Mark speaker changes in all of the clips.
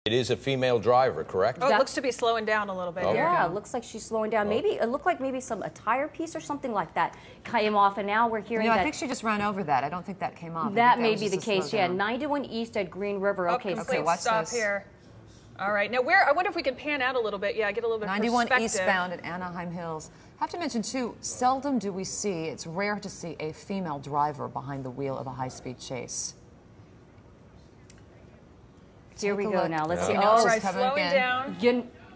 Speaker 1: It is a female driver, correct?
Speaker 2: Oh, it looks to be slowing down a little bit.
Speaker 1: Okay.
Speaker 3: Yeah, it looks like she's slowing down. Maybe it looked like a tire piece or something like that came off, and now we're hearing that.
Speaker 4: I think she just ran over that. I don't think that came off.
Speaker 3: That may be the case. Yeah, 91 East at Green River. Okay,
Speaker 2: complete
Speaker 4: watch
Speaker 2: stop
Speaker 4: this.
Speaker 2: here. All right, now I wonder if we can pan out a little bit. Yeah, get a little bit of
Speaker 4: 91
Speaker 2: perspective.
Speaker 4: eastbound at Anaheim Hills. I have to mention too, seldom do we see, it's rare to see a female driver behind the wheel of a high-speed chase.
Speaker 3: Here we go now. Let's see.
Speaker 2: All
Speaker 3: Oh,
Speaker 2: right, slowing down.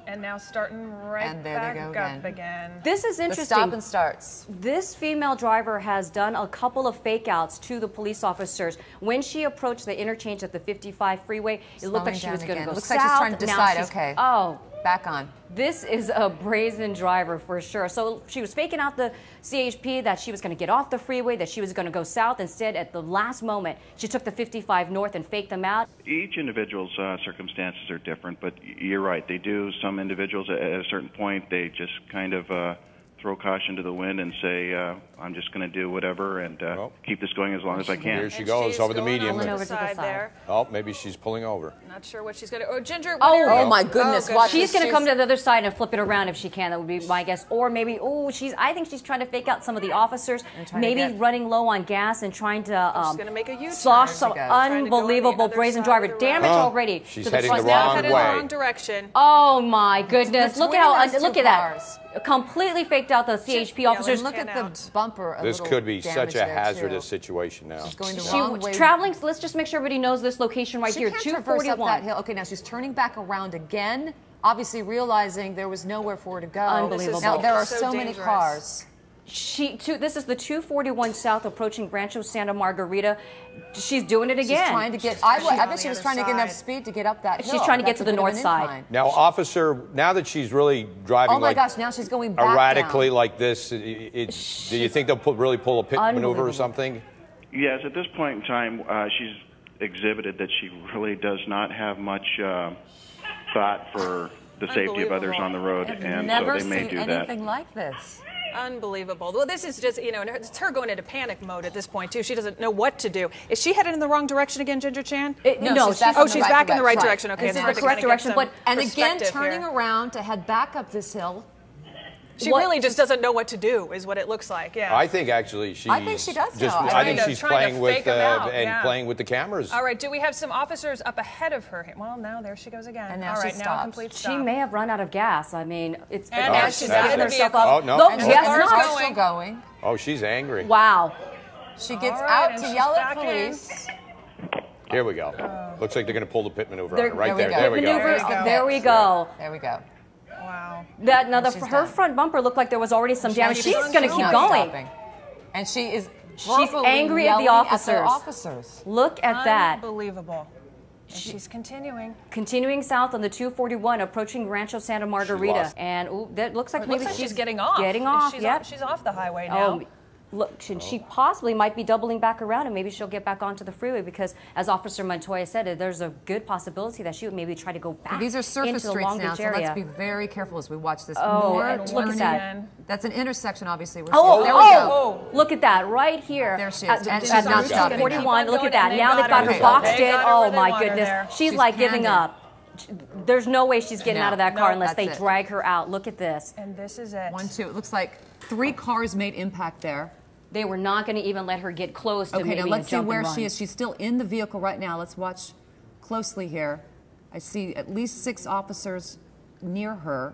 Speaker 3: And
Speaker 2: now starting right back up again.
Speaker 3: This is interesting.
Speaker 4: The stop and starts.
Speaker 3: This female driver has done a couple of fake outs to the police officers. When she approached the interchange at the 55 freeway, it looked like she was going to go
Speaker 4: Looks
Speaker 3: south.
Speaker 4: like she's trying to decide, okay.
Speaker 3: Oh.
Speaker 4: Back on.
Speaker 3: This is a brazen driver for sure. So she was faking out the CHP that she was going to get off the freeway, that she was going to go south. Instead, at the last moment, she took the 55 north and faked them out.
Speaker 5: Each individual's circumstances are different, but you're right. They do. Some individuals at a certain point, they just kind of throw caution to the wind and say, I'm just going to do whatever and keep this going as long as I can.
Speaker 1: Here she goes over the median.
Speaker 3: Over to the side there.
Speaker 1: Oh, maybe she's pulling over.
Speaker 2: Not sure what she's going to. Oh, Ginger.
Speaker 4: Oh my goodness! Watch
Speaker 3: She's going to come to the other side and flip it around if she can. That would be my guess. Or maybe, I think she's trying to fake out some of the officers. Maybe running low on gas and trying to
Speaker 2: she's going to make a U-turn.
Speaker 3: slosh some unbelievable brazen driver. Damage already.
Speaker 1: She's
Speaker 3: to the
Speaker 1: heading
Speaker 3: front.
Speaker 1: the wrong
Speaker 2: Headed
Speaker 1: way.
Speaker 2: in the wrong direction.
Speaker 3: Oh my goodness! Look at
Speaker 4: Look
Speaker 3: at that. Completely faked out the CHP officers.
Speaker 4: Look at the bumper.
Speaker 1: This could be such a hazardous situation now.
Speaker 4: She's going the wrong way.
Speaker 3: Traveling. Let's just make sure everybody knows this location right here.
Speaker 4: She can't traverse up that hill. Okay, now she's turning back around again, obviously realizing there was nowhere for her to go.
Speaker 3: Unbelievable.
Speaker 4: Now there are
Speaker 2: so
Speaker 4: so many
Speaker 2: dangerous.
Speaker 4: cars.
Speaker 3: This is the 241 South approaching Rancho Santa Margarita. She's doing it again.
Speaker 4: She's trying to get. I bet she was trying to get enough speed to get up that hill.
Speaker 3: She's trying to get to the north side.
Speaker 1: Now, officer, now that she's really driving,
Speaker 4: oh my gosh, now she's going back
Speaker 1: erratically
Speaker 4: down.
Speaker 1: like this, do you think they'll really pull a pit maneuver or something?
Speaker 5: Yes, at this point in time, she's exhibited that she really does not have much thought for the safety of others on the road, and so they may do that.
Speaker 4: Never seen anything like this.
Speaker 2: Unbelievable. Well, this is just, it's her going into panic mode at this point, too. She doesn't know what to do. Is she headed in the wrong direction again, Ginger Chan?
Speaker 3: No,
Speaker 2: she's back in the right direction. Okay,
Speaker 3: this is the correct direction.
Speaker 4: And again, turning around to head back up this hill.
Speaker 2: She really just doesn't know what to do, is what it looks like. Yeah.
Speaker 1: I think actually she's.
Speaker 4: I think she does know.
Speaker 1: I think she's playing with
Speaker 2: playing
Speaker 1: with the cameras.
Speaker 2: All right. Do we have some officers up ahead of her? Well, now there she goes again.
Speaker 4: And now
Speaker 2: all right,
Speaker 4: she
Speaker 2: now a
Speaker 4: stops.
Speaker 2: complete stop.
Speaker 3: She may have run out of gas. I mean, it's
Speaker 2: and now she's
Speaker 3: getting herself up.
Speaker 1: Oh no!
Speaker 4: And
Speaker 3: yes,
Speaker 4: still going.
Speaker 1: Oh, she's angry.
Speaker 3: Wow.
Speaker 4: She gets out to yell at police.
Speaker 1: Here we go. Looks like they're going to pull the pit maneuver
Speaker 3: There-
Speaker 1: right there.
Speaker 3: There we go. There we go.
Speaker 4: There we go.
Speaker 2: Wow.
Speaker 3: Her front bumper looked like there was already some damage. She's going to keep going.
Speaker 4: Stopping. And she's
Speaker 3: angry at the officers.
Speaker 4: officers.
Speaker 3: Look at that.
Speaker 2: Unbelievable. And she's continuing.
Speaker 3: Continuing south on the 241, approaching Rancho Santa Margarita. And that looks like maybe
Speaker 2: she's getting off.
Speaker 3: Getting off,
Speaker 2: She's off the highway now.
Speaker 3: Look, she possibly might be doubling back around, and maybe she'll get back onto the freeway because, as Officer Montoya said, there's a good possibility that she would maybe try to go back.
Speaker 4: These are surface
Speaker 3: into the
Speaker 4: streets
Speaker 3: Long
Speaker 4: now,
Speaker 3: Beach
Speaker 4: so
Speaker 3: area.
Speaker 4: let's be very careful as we watch this.
Speaker 3: Look at that.
Speaker 4: That's an intersection, obviously. There we
Speaker 3: go. Look at that right here.
Speaker 4: There she is.
Speaker 3: At
Speaker 4: not stopping.
Speaker 3: 41. Look at that. Now they've got her boxed in. Oh my goodness. She's like giving up. There's no way she's getting out of that car unless they drag her out. Look at this.
Speaker 2: And this is it.
Speaker 4: 1, 2. It looks like 3 cars made impact there.
Speaker 3: They were not going to even let her get close to
Speaker 4: maybe now let's see where she is. She's still in the vehicle right now. Let's watch closely here. I see at least 6 officers near her,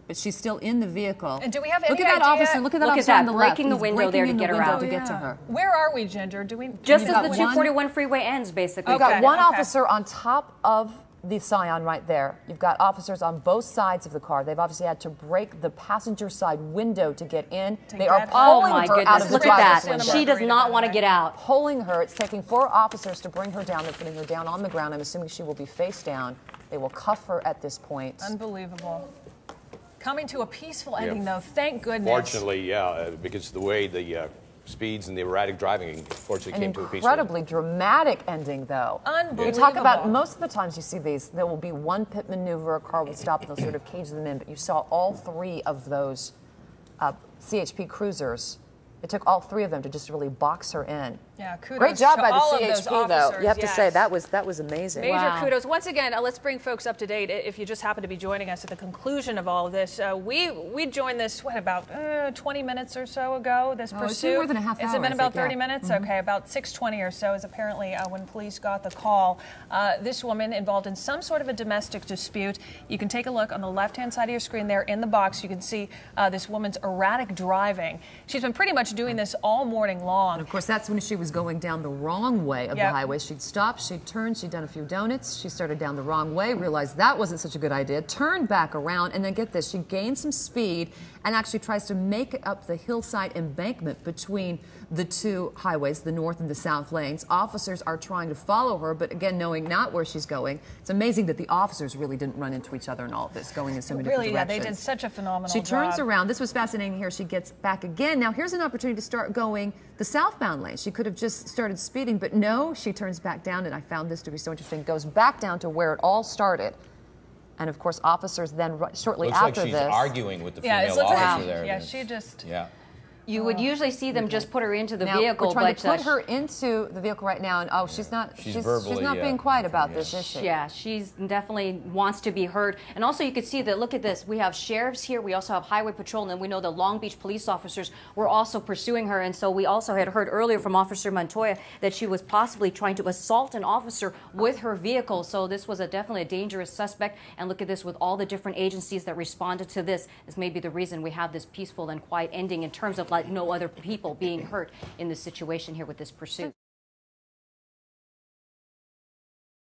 Speaker 4: but she's still in the vehicle.
Speaker 2: And do we have any
Speaker 4: Look at that
Speaker 2: idea?
Speaker 4: officer. Look at that officer on the left.
Speaker 3: Breaking the window there to get her out.
Speaker 4: To get to her.
Speaker 2: Where are we, Ginger? Do we
Speaker 3: just as the 241 freeway ends, basically?
Speaker 4: We've got one officer on top of the Scion right there. You've got officers on both sides of the car. They've obviously had to break the passenger side window to get in. They are pulling her out of the
Speaker 3: Look at that.
Speaker 4: window.
Speaker 3: She does not want to get out.
Speaker 4: Pulling her. It's taking 4 officers to bring her down. They're putting her down on the ground. I'm assuming she will be face down. They will cuff her at this point.
Speaker 2: Unbelievable. Coming to a peaceful ending, though. Thank goodness.
Speaker 1: Fortunately, yeah, because the way the speeds and the erratic driving, fortunately, came to a peaceful.
Speaker 4: Incredibly dramatic ending, though.
Speaker 2: Unbelievable.
Speaker 4: We talk about most of the times you see these, there will be one pit maneuver, a car will stop, and they'll sort of cage them in. But you saw all 3 of those CHP cruisers It took all three of them to just really box her in.
Speaker 2: Yeah, kudos
Speaker 4: Great job
Speaker 2: to
Speaker 4: by
Speaker 2: all
Speaker 4: the
Speaker 2: of those
Speaker 4: CHP, though. You have to
Speaker 2: officers,
Speaker 4: say
Speaker 2: yes.
Speaker 4: that was amazing.
Speaker 2: Major kudos. Once again, let's bring folks up to date. If you just happen to be joining us at the conclusion of all of this, we joined this, what, about 20 minutes or so ago, this pursuit?
Speaker 4: It's been more than a half hour.
Speaker 2: Has it been about 30 minutes? Okay, about 6:20 or so is apparently when police got the call. This woman involved in some sort of a domestic dispute. You can take a look on the left-hand side of your screen there in the box. You can see this woman's erratic driving. She's been pretty much doing this all morning long.
Speaker 4: And of course, that's when she was going down the wrong way of the highway. She'd stopped, she'd turned, she'd done a few donuts, she started down the wrong way, realized that wasn't such a good idea, turned back around, and then get this, she gained some speed and actually tries to make it up the hillside embankment between the two highways, the north and the south lanes. Officers are trying to follow her, but again, knowing not where she's going. It's amazing that the officers really didn't run into each other in all of this, going in so many different directions.
Speaker 2: Really, they did such a phenomenal job.
Speaker 4: She turns around. This was fascinating here. She gets back again. Now, here's an opportunity to start going the southbound lane. She could have just started speeding, but no, she turns back down, and I found this to be so interesting, goes back down to where it all started. And of course, officers then shortly
Speaker 1: Looks
Speaker 4: after
Speaker 1: like she's
Speaker 4: this
Speaker 1: arguing with the female
Speaker 2: looks
Speaker 1: officer
Speaker 2: like,
Speaker 1: there.
Speaker 2: yeah, she just.
Speaker 1: Yeah.
Speaker 3: You would usually see them just put her into the
Speaker 4: now,
Speaker 3: vehicle,
Speaker 4: we're trying
Speaker 3: but
Speaker 4: to put her into the vehicle right now, and oh, she's not being quiet about this, is she?
Speaker 3: Yeah, she's definitely wants to be heard. And also, you can see that. Look at this. We have sheriffs here. We also have highway patrol, and then we know the Long Beach police officers were also pursuing her. And so we also had heard earlier from Officer Montoya that she was possibly trying to assault an officer with her vehicle. So this was definitely a dangerous suspect. And look at this, with all the different agencies that responded to this. This may be the reason we have this peaceful and quiet ending in terms of like no other people being hurt in this situation here with this pursuit.